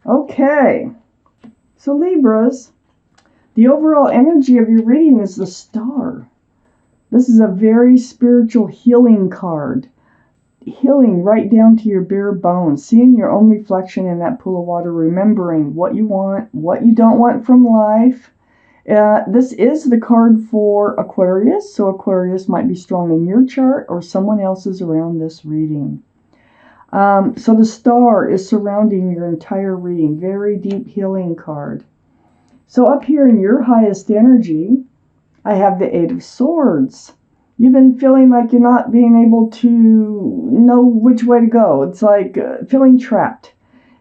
Okay, so Libras, the overall energy of your reading is the Star. This is a very spiritual healing card. Healing right down to your bare bones, seeing your own reflection in that pool of water, remembering what you want, what you don't want from life. This is the card for Aquarius, so Aquarius might be strong in your chart or someone else's around this reading. So the Star is surrounding your entire reading. Very deep healing card. So up here in your highest energy, I have the Eight of Swords. You've been feeling like you're not being able to know which way to go. It's like feeling trapped.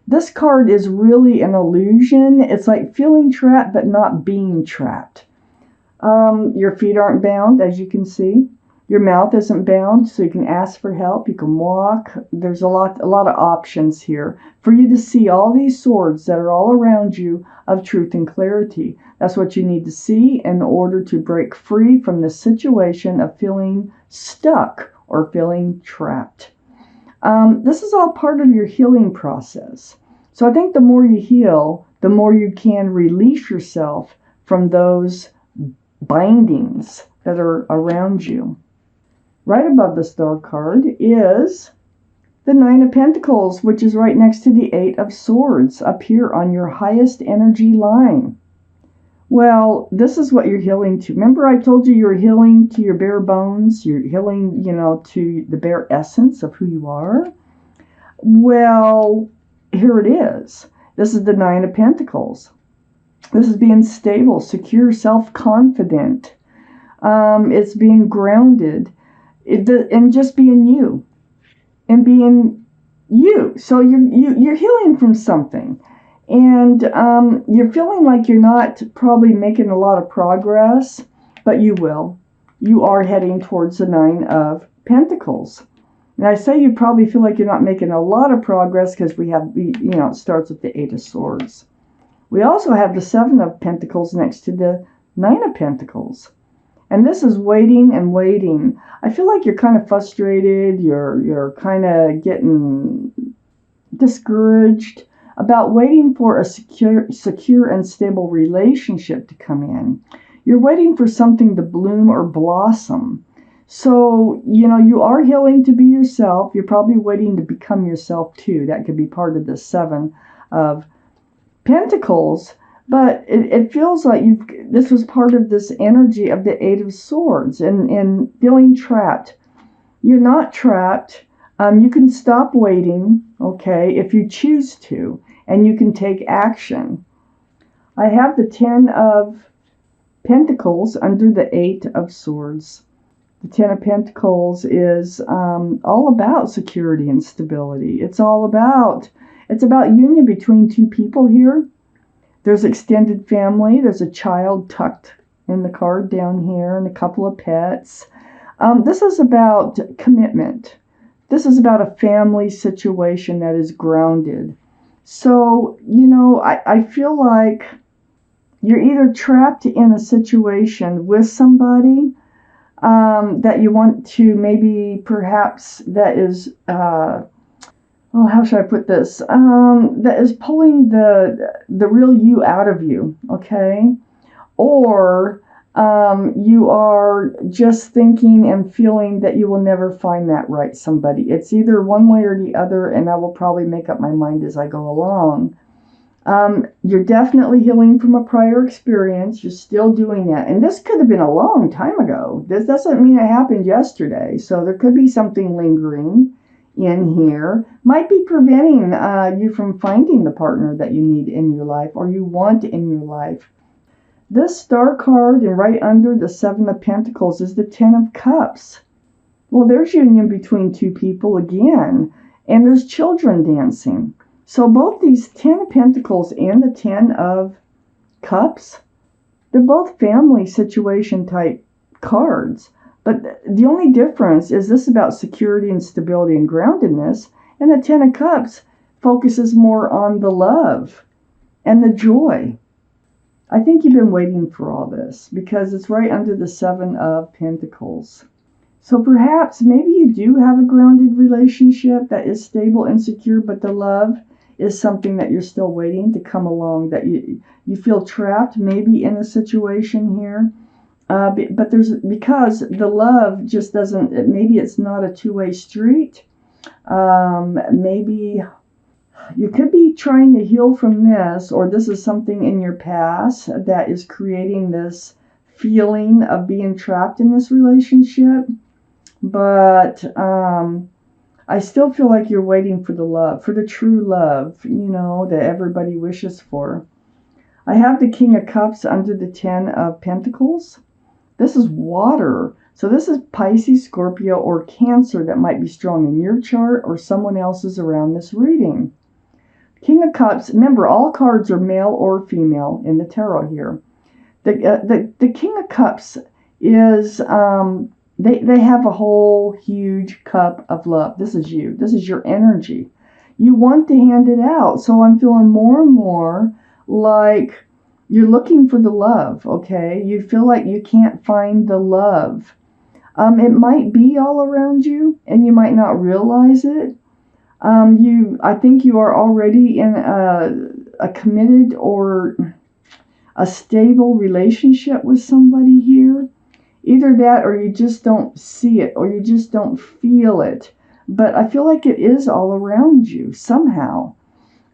This card is really an illusion. It's like feeling trapped but not being trapped. Your feet aren't bound, as you can see. Your mouth isn't bound, so you can ask for help. You can walk. There's a lot of options here for you to see all these swords that are all around you of truth and clarity. That's what you need to see in order to break free from the situation of feeling stuck or feeling trapped. This is all part of your healing process. So I think the more you heal, the more you can release yourself from those bindings that are around you. Right above the Star card is the Nine of Pentacles, which is right next to the Eight of Swords up here on your highest energy line. Well, this is what you're healing to. Remember I told you you're healing to your bare bones? You're healing, to the bare essence of who you are? Well, here it is. This is the Nine of Pentacles. This is being stable, secure, self-confident. It's being grounded. And just being you. And being you. So you're healing from something. And you're feeling like you're not probably making a lot of progress, but you will. You are heading towards the Nine of Pentacles. And I say you probably feel like you're not making a lot of progress because we have, it starts with the Eight of Swords. We also have the Seven of Pentacles next to the Nine of Pentacles. And this is waiting and waiting. I feel like you're kind of frustrated. You're kind of getting discouraged about waiting for a secure and stable relationship to come in. You're waiting for something to bloom or blossom. So, you are healing to be yourself. You're probably waiting to become yourself too. That could be part of the Seven of Pentacles. But it feels like this was part of this energy of the Eight of Swords and feeling trapped. You're not trapped. You can stop waiting, okay, if you choose to, and you can take action. I have the Ten of Pentacles under the Eight of Swords. The Ten of Pentacles is all about security and stability. It's about union between two people here. There's extended family. There's a child tucked in the card down here and a couple of pets. This is about commitment. This is about a family situation that is grounded. So, I feel like you're either trapped in a situation with somebody that you want to maybe perhaps that is... how should I put this? That is pulling the real you out of you, okay? Or you are just thinking and feeling that you will never find that right somebody. It's either one way or the other, and I will probably make up my mind as I go along. You're definitely healing from a prior experience. You're still doing that. And this could have been a long time ago. This doesn't mean it happened yesterday. So there could be something lingering in here, might be preventing you from finding the partner that you need in your life or you want in your life. This Star card and right under the Seven of Pentacles is the Ten of Cups. Well, there's union between two people again, and there's children dancing. So both these Ten of Pentacles and the Ten of Cups, they're both family situation type cards. But the only difference is this about security and stability and groundedness, and the Ten of Cups focuses more on the love and the joy. I think you've been waiting for all this because it's right under the Seven of Pentacles. So perhaps maybe you do have a grounded relationship that is stable and secure, but the love is something that you're still waiting to come along, that you feel trapped maybe in a situation here. But because the love just doesn't, maybe it's not a two-way street. Maybe you could be trying to heal from this, or this is something in your past that is creating this feeling of being trapped in this relationship. But I still feel like you're waiting for the love, for the true love, that everybody wishes for. I have the King of Cups under the Ten of Pentacles. This is water. So this is Pisces, Scorpio, or Cancer that might be strong in your chart or someone else's around this reading. King of Cups, remember, all cards are male or female in the tarot here. The King of Cups is, they have a whole huge cup of love. This is you. This is your energy. You want to hand it out. So I'm feeling more and more like you're looking for the love, okay? You feel like you can't find the love. It might be all around you, and you might not realize it. I think you are already in a committed or a stable relationship with somebody here. Either that, or you just don't see it, or you just don't feel it. But I feel like it is all around you somehow.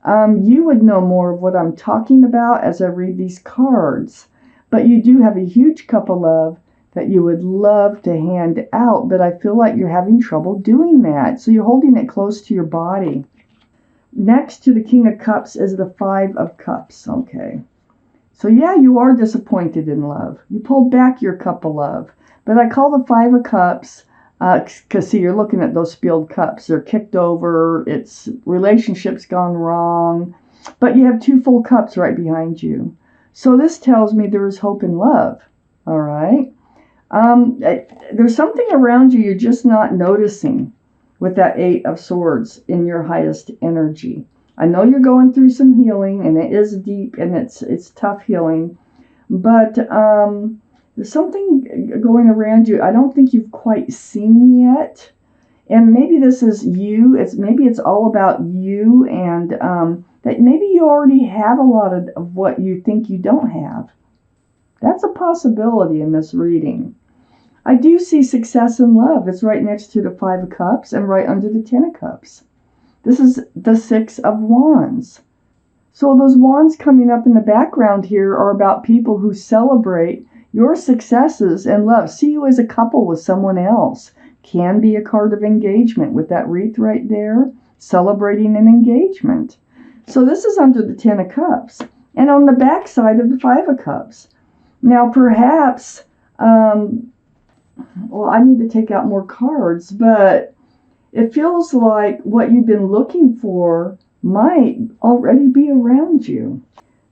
You would know more of what I'm talking about as I read these cards. But you do have a huge cup of love that you would love to hand out, but I feel like you're having trouble doing that. So you're holding it close to your body. Next to the King of Cups is the Five of Cups. Okay. So yeah, you are disappointed in love. You pulled back your cup of love. But I call the Five of Cups, because see, you're looking at those spilled cups. They're kicked over. It's relationship's gone wrong. But you have two full cups right behind you. So this tells me there is hope in love. All right. There's something around you you're just not noticing with that Eight of Swords in your highest energy. I know you're going through some healing, and it is deep, and it's tough healing, but there's something going around you I don't think you've quite seen yet. And maybe this is you. Maybe it's all about you, and that maybe you already have a lot of what you think you don't have. That's a possibility in this reading. I do see success in love. It's right next to the Five of Cups and right under the Ten of Cups. This is the Six of Wands. So those wands coming up in the background here are about people who celebrate your successes and love. See you as a couple with someone else. Can be a card of engagement with that wreath right there, celebrating an engagement. So this is under the Ten of Cups and on the back side of the Five of Cups. Now perhaps, well, I need to take out more cards, but it feels like what you've been looking for might already be around you.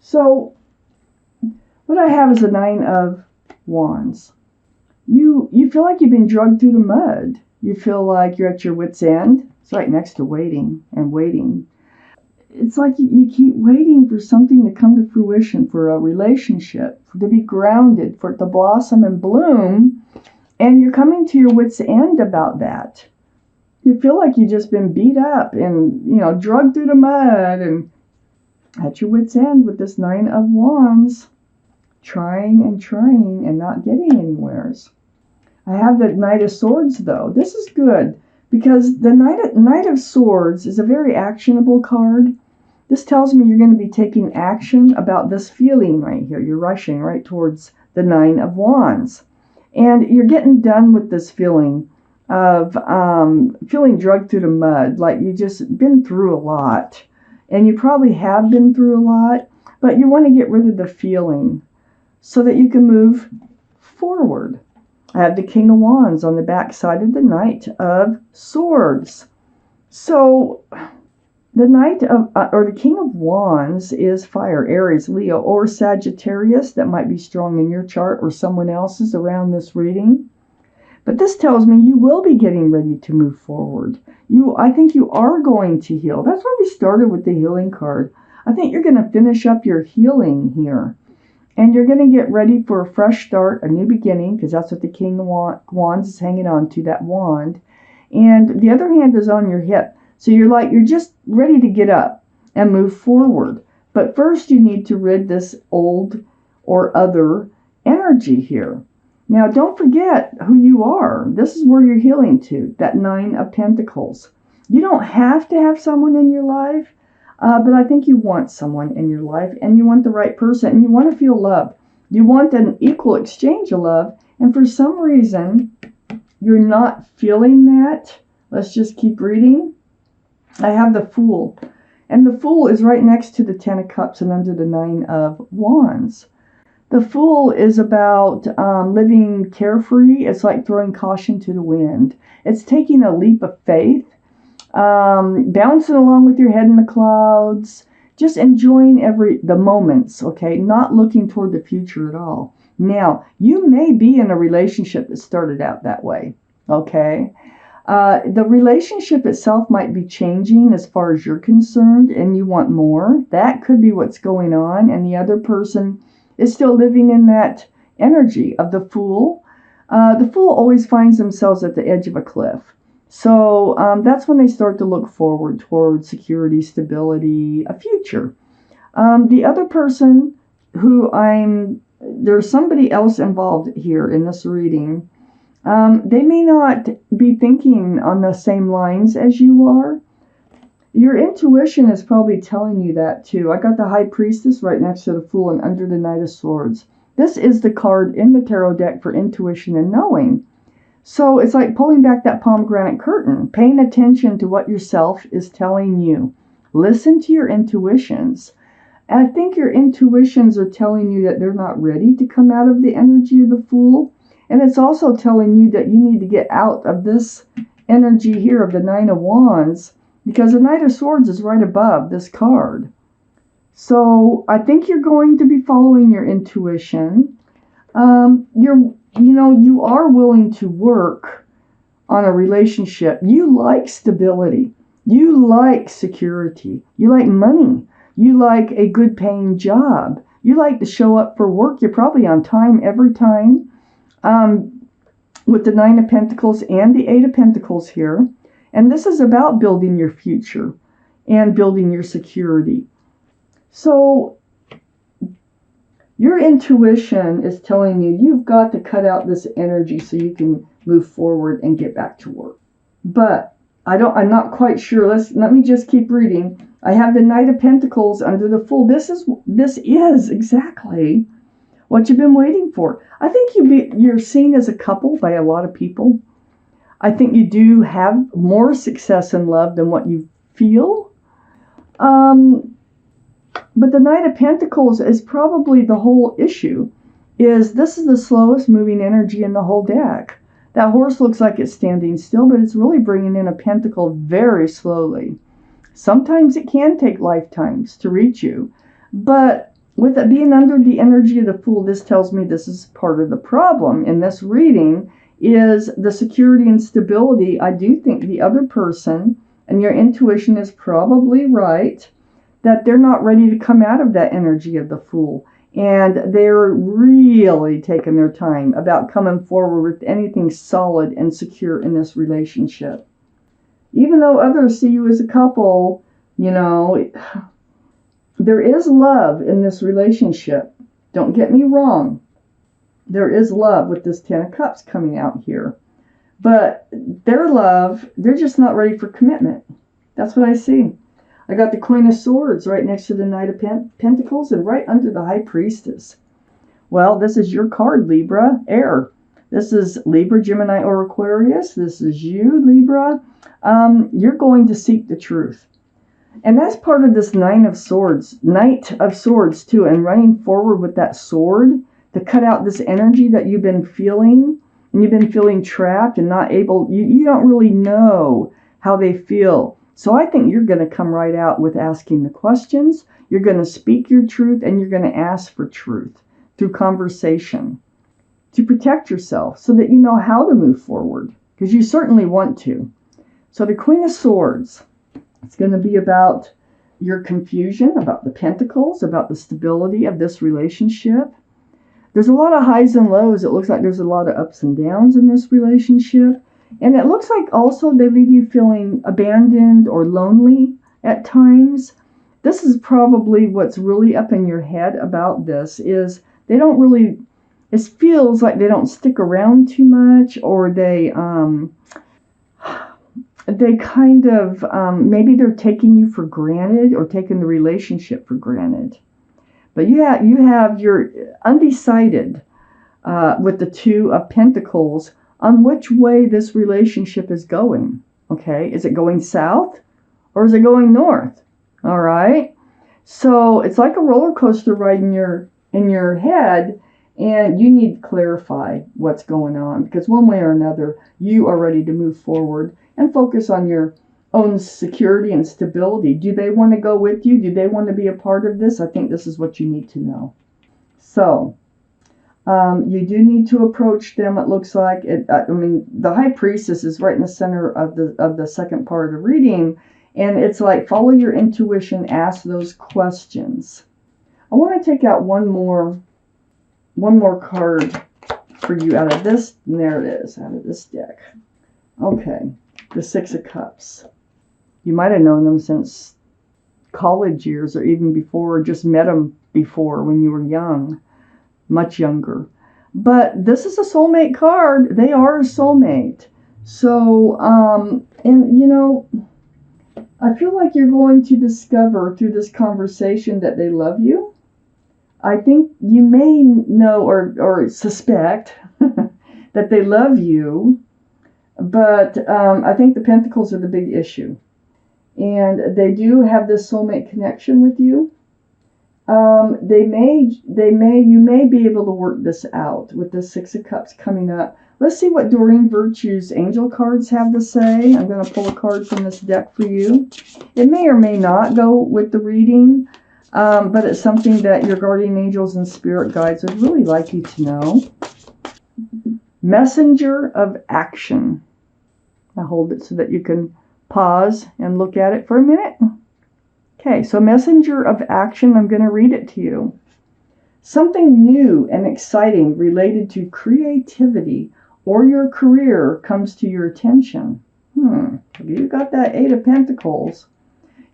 So what I have is a Nine of Wands. You feel like you've been dragged through the mud. You feel like you're at your wit's end. It's right next to waiting and waiting. It's like you keep waiting for something to come to fruition, for a relationship, to be grounded, for it to blossom and bloom. And you're coming to your wit's end about that. You feel like you've just been beat up and, dragged through the mud and at your wit's end with this Nine of Wands, trying and not getting anywheres. I have the Knight of Swords, though. This is good because the Knight of Swords is a very actionable card. This tells me you're going to be taking action about this feeling right here. You're rushing right towards the Nine of Wands. And you're getting done with this feeling of feeling dragged through the mud, like you just been through a lot. And you probably have been through a lot, but you want to get rid of the feeling so that you can move forward. I have the King of Wands on the back side of the Knight of Swords. So the Knight of, or the King of Wands is fire, Aries, Leo, or Sagittarius. That might be strong in your chart or someone else's around this reading. But this tells me you will be getting ready to move forward. I think you are going to heal. That's why we started with the healing card. I think you're going to finish up your healing here. And you're going to get ready for a fresh start, a new beginning, because that's what the King of Wands is hanging on to, that wand. And the other hand is on your hip. So you're just ready to get up. and move forward. But first you need to rid this old or other energy here. Now don't forget who you are. This is where you're healing to, that Nine of Pentacles. You don't have to have someone in your life, but I think you want someone in your life, and you want the right person, and you want to feel loved. You want an equal exchange of love, and for some reason, you're not feeling that. Let's just keep reading. I have the Fool, and the Fool is right next to the Ten of Cups and under the Nine of Wands. The Fool is about living carefree. It's like throwing caution to the wind. It's taking a leap of faith, bouncing along with your head in the clouds, just enjoying the moments, okay? Not looking toward the future at all. Now, you may be in a relationship that started out that way, okay? The relationship itself might be changing as far as you're concerned, and you want more. That could be what's going on, and the other person is still living in that energy of the Fool. The Fool always finds themselves at the edge of a cliff. So that's when they start to look forward toward security, stability, a future. The other person there's somebody else involved here in this reading. They may not be thinking on the same lines as you are. Your intuition is probably telling you that too. I got the High Priestess right next to the Fool and under the Knight of Swords. This is the card in the tarot deck for intuition and knowing. So it's like pulling back that pomegranate curtain, paying attention to what yourself is telling you. Listen to your intuitions. I think your intuitions are telling you that they're not ready to come out of the energy of the Fool. And it's also telling you that you need to get out of this energy here of the Nine of Wands, because the Knight of Swords is right above this card. So I think you're going to be following your intuition. You are willing to work on a relationship. You like stability. You like security. You like money. You like a good paying job. You like to show up for work. You're probably on time every time. With the Nine of Pentacles and the Eight of Pentacles here. And this is about building your future and building your security. So your intuition is telling you you've got to cut out this energy so you can move forward and get back to work. But I'm not quite sure. Let me just keep reading. I have the Knight of Pentacles under the Fool. This is exactly what you've been waiting for. I think you're seen as a couple by a lot of people. I think you do have more success in love than what you feel. But the Knight of Pentacles is probably the whole issue. This is the slowest moving energy in the whole deck. That horse looks like it's standing still, but it's really bringing in a pentacle very slowly. Sometimes it can take lifetimes to reach you. But with it being under the energy of the Fool, this tells me this is part of the problem in this reading is the security and stability. I do think the other person, and your intuition is probably right, that they're not ready to come out of that energy of the Fool. And they're really taking their time about coming forward with anything solid and secure in this relationship. Even though others see you as a couple, there is love in this relationship. Don't get me wrong. There is love with this Ten of Cups coming out here. But their love, they're just not ready for commitment. That's what I see. I got the Queen of Swords right next to the Knight of Pentacles and right under the High Priestess. Well, this is your card, Libra, air. This is Libra, Gemini, or Aquarius. This is you, Libra. You're going to seek the truth. And that's part of this Knight of Swords too, and running forward with that sword to cut out this energy that you've been feeling, and you've been feeling trapped and not able, you don't really know how they feel. So I think you're going to come right out with asking the questions. You're going to speak your truth, and you're going to ask for truth through conversation to protect yourself so that you know how to move forward, because you certainly want to. So the Queen of Swords, it's going to be about your confusion, about the pentacles, about the stability of this relationship. There's a lot of highs and lows. It looks like there's a lot of ups and downs in this relationship. And it looks like also they leave you feeling abandoned or lonely at times. this is probably what's really up in your head about this is they don't really, it feels like they don't stick around too much, or they kind of, maybe they're taking you for granted or taking the relationship for granted. But you have you're undecided with the Two of Pentacles on which way this relationship is going. Okay, is it going south or is it going north? All right. So it's like a roller coaster ride in your head, and you need to clarify what's going on, because one way or another you are ready to move forward and focus on your own security and stability. Do they want to go with you? Do they want to be a part of this? I think this is what you need to know. So you do need to approach them. It looks like it. I mean, the High Priestess is right in the center of the second part of the reading, and it's like follow your intuition, ask those questions. I want to take out one more card for you out of this. And there it is, out of this deck. Okay, the Six of Cups. You might have known them since college years, or even before, or just met them before when you were young. Much younger. But this is a soulmate card. They are a soulmate. So, and you know, I feel like you're going to discover through this conversation that they love you. I think you may know or suspect that they love you, but I think the Pentacles are the big issue. And they do have this soulmate connection with you. You may be able to work this out with the Six of Cups coming up. Let's see what Doreen Virtue's angel cards have to say. I'm going to pull a card from this deck for you. It may or may not go with the reading, but it's something that your guardian angels and spirit guides would really like you to know. Messenger of action. I'll hold it so that you can pause and look at it for a minute. Okay, so messenger of action, I'm going to read it to you. Something new and exciting related to creativity or your career comes to your attention. You got that Eight of Pentacles.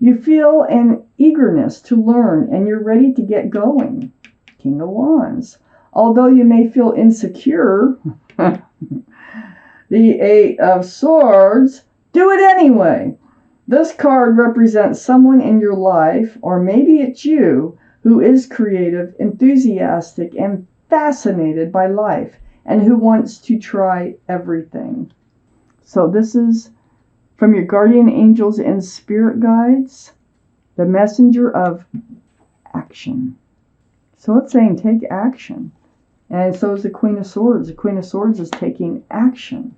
You feel an eagerness to learn and you're ready to get going. King of Wands. Although you may feel insecure, the Eight of Swords, do it anyway. This card represents someone in your life, or maybe it's you, who is creative, enthusiastic, and fascinated by life, and who wants to try everything. So this is from your guardian angels and spirit guides, the messenger of action. So it's saying take action. And so is the Queen of Swords. The Queen of Swords is taking action.